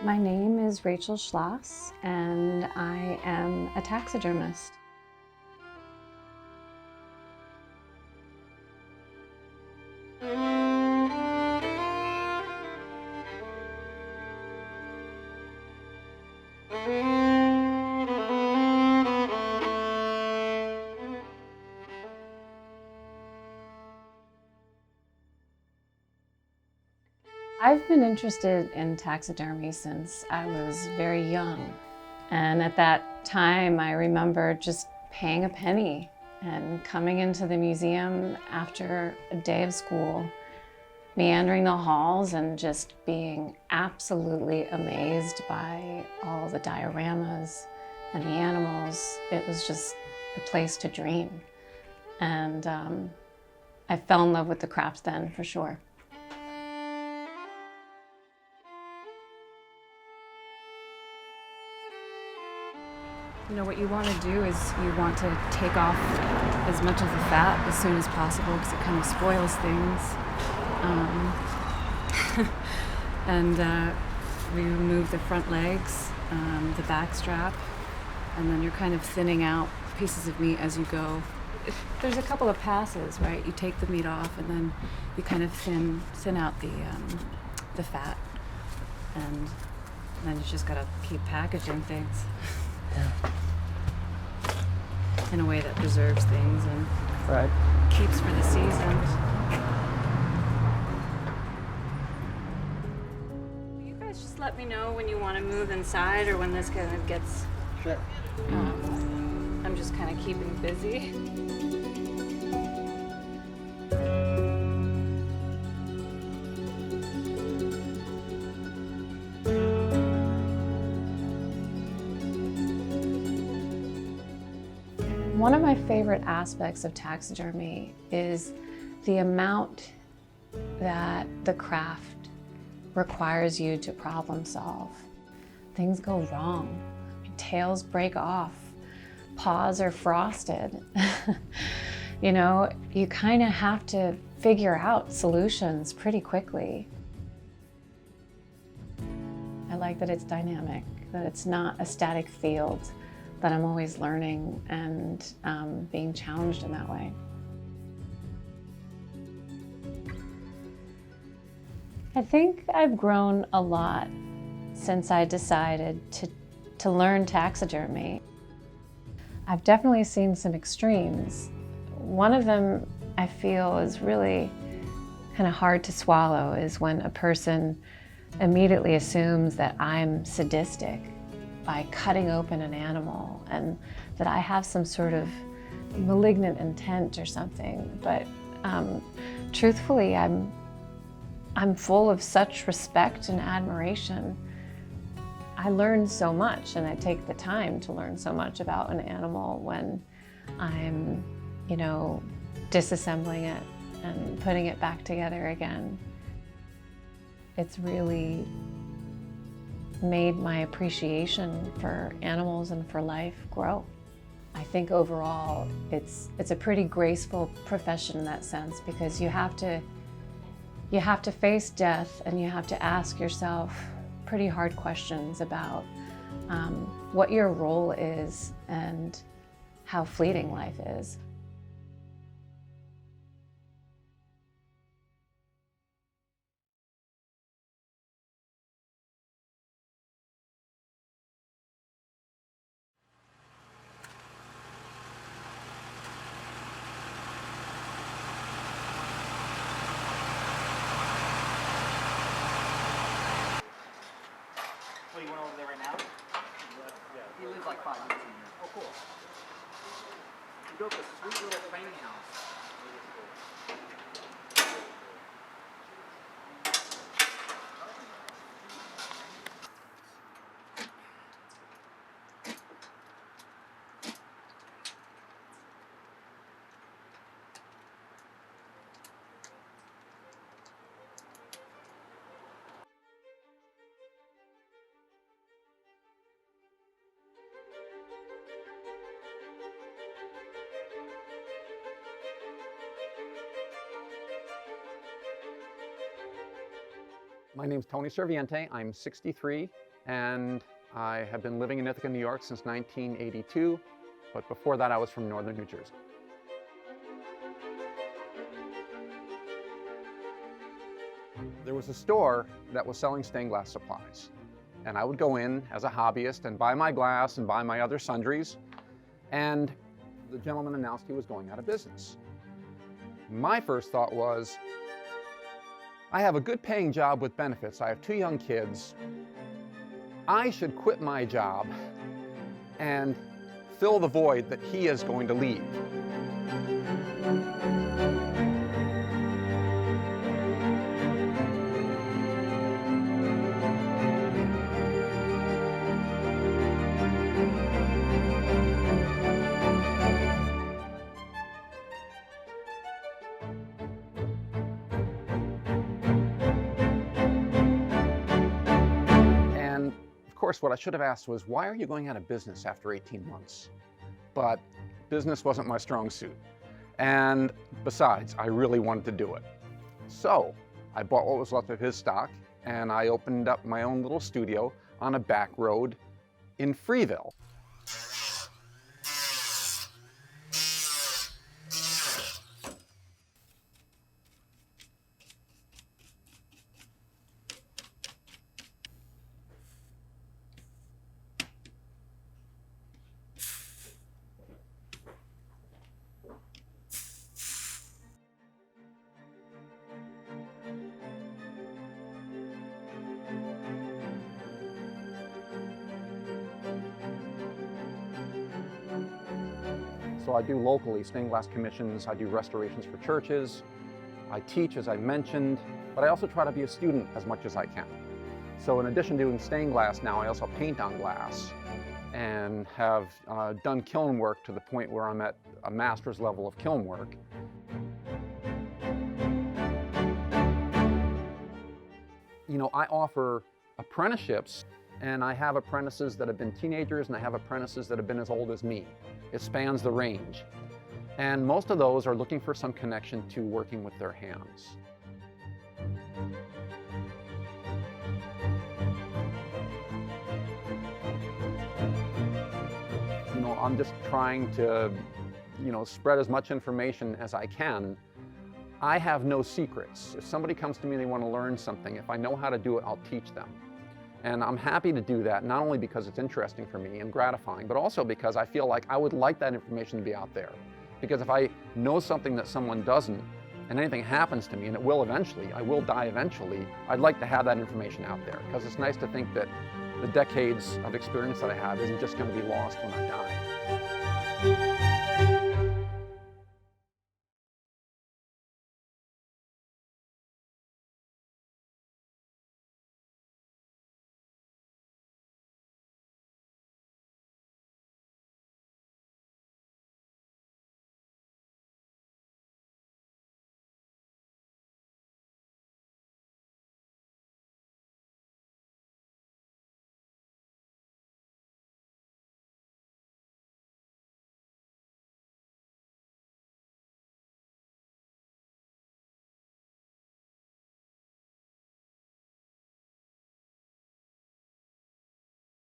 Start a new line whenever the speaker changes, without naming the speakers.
My name is Rachel Schloss, and I am a taxidermist. I've been interested in taxidermy since I was very young. And at that time, I remember just paying a penny and coming into the museum after a day of school, meandering the halls and just being absolutely amazed by all the dioramas and the animals. It was just a place to dream. And I fell in love with the craft then, for sure. You know, what you want to do is you want to take off as much of the fat as soon as possible because it kind of spoils things. And we remove the front legs, the back strap, and then you're kind of thinning out pieces of meat as you go. There's a couple of passes, right? You take the meat off and then you kind of thin out the fat, and then you just gotta keep packaging things.
Yeah.
In a way that preserves things and
Right.
keeps for the season. You guys just let me know when you want to move inside or when this kind of gets...
Sure.
I'm just kind of keeping busy. One of my favorite aspects of taxidermy is the amount that the craft requires you to problem solve. Things go wrong, tails break off, paws are frosted. You know, you kind of have to figure out solutions pretty quickly. I like that it's dynamic, that it's not a static field, that I'm always learning and being challenged in that way. I think I've grown a lot since I decided to learn taxidermy. I've definitely seen some extremes. One of them I feel is really kind of hard to swallow is when a person immediately assumes that I'm sadistic by cutting open an animal and that I have some sort of malignant intent or something. But truthfully, I'm full of such respect and admiration. I learn so much, and I take the time to learn so much about an animal when I'm, you know, disassembling it and putting it back together again. It's really made my appreciation for animals and for life grow. I think overall it's a pretty graceful profession in that sense, because you have to face death and you have to ask yourself pretty hard questions about what your role is and how fleeting life is.
Oh, you went over there right now? Yeah. He lives like 5 minutes in here. Oh, cool. He built a sweet little training house.
My name's Tony Serviente. I'm 63
and I have been living in Ithaca, New York since 1982, but before that I was from northern New Jersey. There was a store that was selling stained glass supplies, and I would go in as a hobbyist and buy my glass and buy my other sundries, and the gentleman announced he was going out of business. My first thought was, I have a good paying job with benefits, I have 2 young kids, I should quit my job and fill the void that he is going to leave. Of course, what I should have asked was, why are you going out of business after 18 months? But business wasn't my strong suit. And besides, I really wanted to do it. So I bought what was left of his stock, and I opened up my own little studio on a back road in Freeville. So I do locally stained glass commissions, I do restorations for churches, I teach, as I mentioned, but I also try to be a student as much as I can. So in addition to doing stained glass now, I also paint on glass and have done kiln work to the point where I'm at a master's level of kiln work. You know, I offer apprenticeships, and I have apprentices that have been teenagers, and I have apprentices that have been as old as me. It spans the range. And most of those are looking for some connection to working with their hands. You know, I'm just trying to, spread as much information as I can. I have no secrets. If somebody comes to me and they want to learn something, if I know how to do it, I'll teach them. And I'm happy to do that, not only because it's interesting for me and gratifying, but also because I feel like I would like that information to be out there. Because if I know something that someone doesn't, and anything happens to me, and it will eventually, I will die eventually, I'd like to have that information out there. Because it's nice to think that the decades of experience that I have isn't just going to be lost when I die.